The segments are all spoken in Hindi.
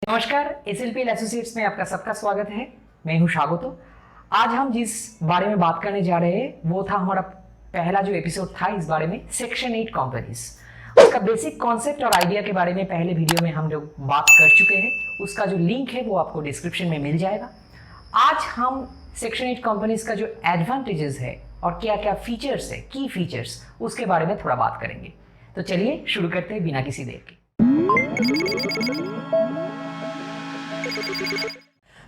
नमस्कार, SLPL एसोसिएट्स में आपका सबका स्वागत है। मैं हूं स्वागतो। आज हम जिस बारे में बात करने जा रहे हैं वो था हमारा पहला जो एपिसोड था इस बारे में सेक्शन 8 कंपनीज। उसका बेसिक कॉन्सेप्ट और आइडिया के बारे में पहले वीडियो में हम लोग बात कर चुके हैं। उसका जो लिंक है वो आपको डिस्क्रिप्शन में मिल जाएगा। आज हम सेक्शन 8 कंपनीज का जो एडवांटेजेस है और क्या क्या फीचर्स है, की फीचर्स, उसके बारे में थोड़ा बात करेंगे। तो चलिए शुरू करते हैं बिना किसी देर के।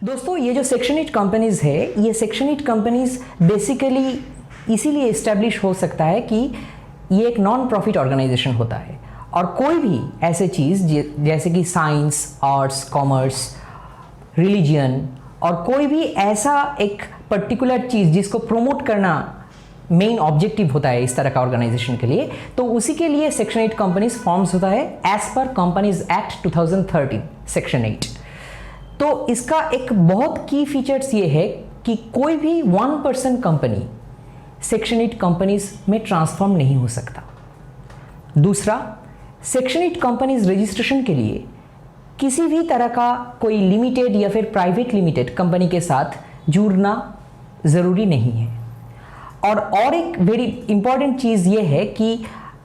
दोस्तों, ये जो सेक्शन 8 कंपनीज है, ये सेक्शन 8 कंपनीज बेसिकली इसीलिए इस्टेब्लिश हो सकता है कि ये एक नॉन प्रॉफिट ऑर्गेनाइजेशन होता है और कोई भी ऐसे चीज़ जैसे कि साइंस, आर्ट्स, कॉमर्स, रिलीजियन और कोई भी ऐसा एक पर्टिकुलर चीज़ जिसको प्रमोट करना मेन ऑब्जेक्टिव होता है इस तरह का ऑर्गेनाइजेशन के लिए, तो उसी के लिए सेक्शन 8 कंपनीज फॉर्म्स होता है as per companies act 2013 section 8। तो इसका एक बहुत की फीचर्स ये है कि कोई भी 1% कंपनी सेक्शन 8 कंपनीज में ट्रांसफॉर्म नहीं हो सकता। दूसरा, सेक्शन 8 कंपनीज रजिस्ट्रेशन के लिए किसी भी तरह का कोई लिमिटेड या फिर प्राइवेट लिमिटेड कंपनी के साथ जुड़ना ज़रूरी नहीं है। और एक वेरी इंपॉर्टेंट चीज़ ये है कि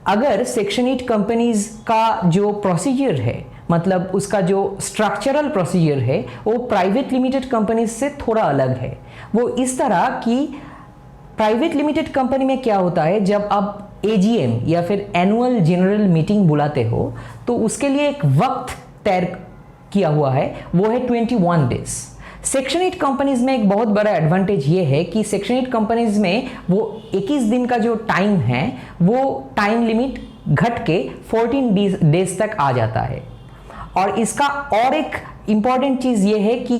अगर सेक्शन 8 कंपनीज का जो प्रोसीजर है, मतलब उसका जो स्ट्रक्चरल प्रोसीजर है, वो प्राइवेट लिमिटेड कंपनीज से थोड़ा अलग है। वो इस तरह कि प्राइवेट लिमिटेड कंपनी में क्या होता है, जब आप AGM या फिर एनुअल जनरल मीटिंग बुलाते हो तो उसके लिए एक वक्त तय किया हुआ है, वो है 21 डेज। सेक्शन 8 कंपनीज में एक बहुत बड़ा एडवांटेज ये है कि सेक्शन 8 कंपनीज में वो 21 दिन का जो टाइम है वो टाइम लिमिट घट के 14 डेज तक आ जाता है। और इसका और एक इंपॉर्टेंट चीज ये है कि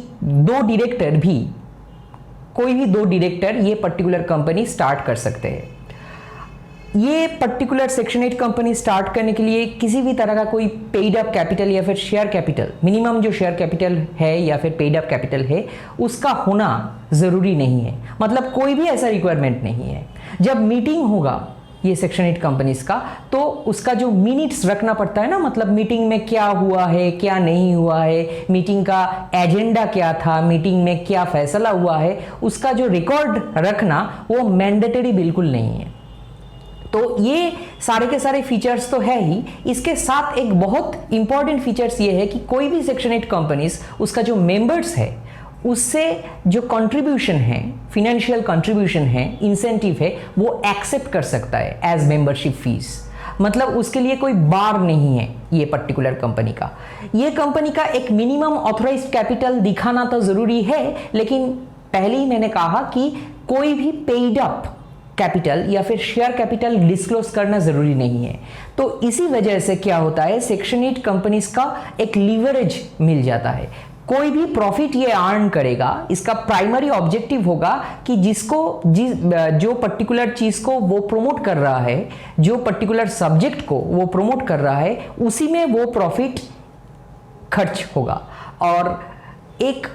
कोई भी दो डायरेक्टर ये पर्टिकुलर कंपनी स्टार्ट कर सकते हैं। ये पर्टिकुलर सेक्शन 8 कंपनी स्टार्ट करने के लिए किसी भी तरह का कोई पेड अप कैपिटल या फिर शेयर कैपिटल, मिनिमम जो शेयर कैपिटल है या फिर पेड अप कैपिटल है, उसका होना ज़रूरी नहीं है। मतलब कोई भी ऐसा रिक्वायरमेंट नहीं है। जब मीटिंग होगा ये सेक्शन 8 कंपनीज का, तो उसका जो मिनट्स रखना पड़ता है ना, मतलब मीटिंग में क्या हुआ है, क्या नहीं हुआ है, मीटिंग का एजेंडा क्या था, मीटिंग में क्या फैसला हुआ है, उसका जो रिकॉर्ड रखना वो मैंडेटरी बिल्कुल नहीं है। तो ये सारे के सारे फीचर्स तो है ही। इसके साथ एक बहुत इंपॉर्टेंट फीचर्स ये है कि कोई भी सेक्शन 8 कंपनीज, उसका जो मेंबर्स है, उससे जो कंट्रीब्यूशन है, फिनेंशियल कंट्रीब्यूशन है, इंसेंटिव है, वो एक्सेप्ट कर सकता है एज मेंबरशिप फीस। मतलब उसके लिए कोई बार नहीं है ये पर्टिकुलर कंपनी का। ये कंपनी का एक मिनिमम ऑथराइज्ड कैपिटल दिखाना तो जरूरी है, लेकिन पहले ही मैंने कहा कि कोई भी पेड अप कैपिटल या फिर शेयर कैपिटल डिस्क्लोज करना जरूरी नहीं है। तो इसी वजह से क्या होता है, सेक्शन 8 कंपनीज का एक लीवरेज मिल जाता है। कोई भी प्रॉफिट ये अर्न करेगा, इसका प्राइमरी ऑब्जेक्टिव होगा कि जो पर्टिकुलर चीज को वो प्रमोट कर रहा है, जो पर्टिकुलर सब्जेक्ट को वो प्रमोट कर रहा है, उसी में वो प्रॉफिट खर्च होगा। और एक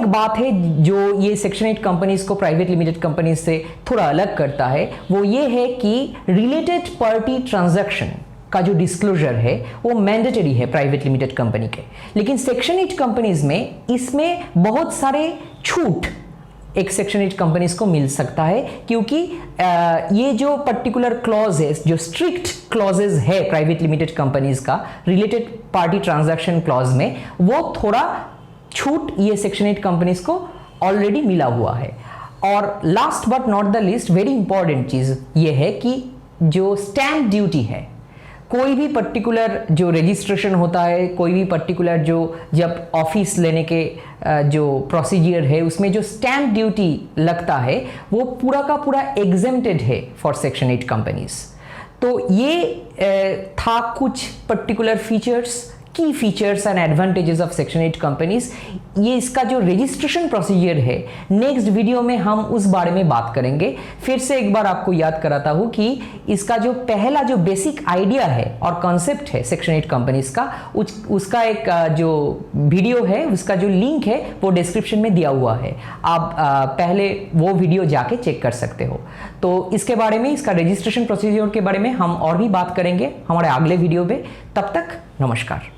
बात है जो ये सेक्शन 8 कंपनीज को प्राइवेट लिमिटेड कंपनीज से थोड़ा अलग करता है, वो ये है कि रिलेटेड पार्टी ट्रांजैक्शन का जो डिस्क्लोजर है वो मैंडेटरी है प्राइवेट लिमिटेड कंपनी के। लेकिन सेक्शन 8 कंपनीज में इसमें बहुत सारे छूट एक सेक्शन 8 कंपनीज को मिल सकता है, क्योंकि ये जो पर्टिकुलर क्लॉज है, जो स्ट्रिक्ट क्लॉजेज है प्राइवेट लिमिटेड कंपनीज का रिलेटेड पार्टी ट्रांजैक्शन क्लॉज में, वो थोड़ा छूट ये सेक्शन 8 कंपनीज को ऑलरेडी मिला हुआ है। और last but not the least, very important चीज ये है कि जो स्टैंप ड्यूटी है, कोई भी पर्टिकुलर जो रजिस्ट्रेशन होता है, कोई भी पर्टिकुलर जो जब ऑफिस लेने के जो प्रोसीजर है, उसमें जो स्टैंप ड्यूटी लगता है वो पूरा का पूरा एग्जेम्प्टेड है फॉर सेक्शन 8 कंपनीज। तो ये था कुछ पर्टिकुलर फीचर्स, की features and advantages of section 8 companies. ये इसका जो रजिस्ट्रेशन प्रोसीजर है, नेक्स्ट वीडियो में हम उस बारे में बात करेंगे। फिर से एक बार आपको याद कराता हूं कि इसका जो पहला जो बेसिक आइडिया है और कॉन्सेप्ट है सेक्शन 8 कंपनीज का, उसका एक जो वीडियो है, उसका जो लिंक है वो डिस्क्रिप्शन में दिया हुआ है। आप पहले वो वीडियो जाके चेक कर सकते हो। तो इसके बारे में, इसका रजिस्ट्रेशन प्रोसीजर के बारे में हम और भी बात करेंगे हमारे अगले वीडियो में। तब तक नमस्कार।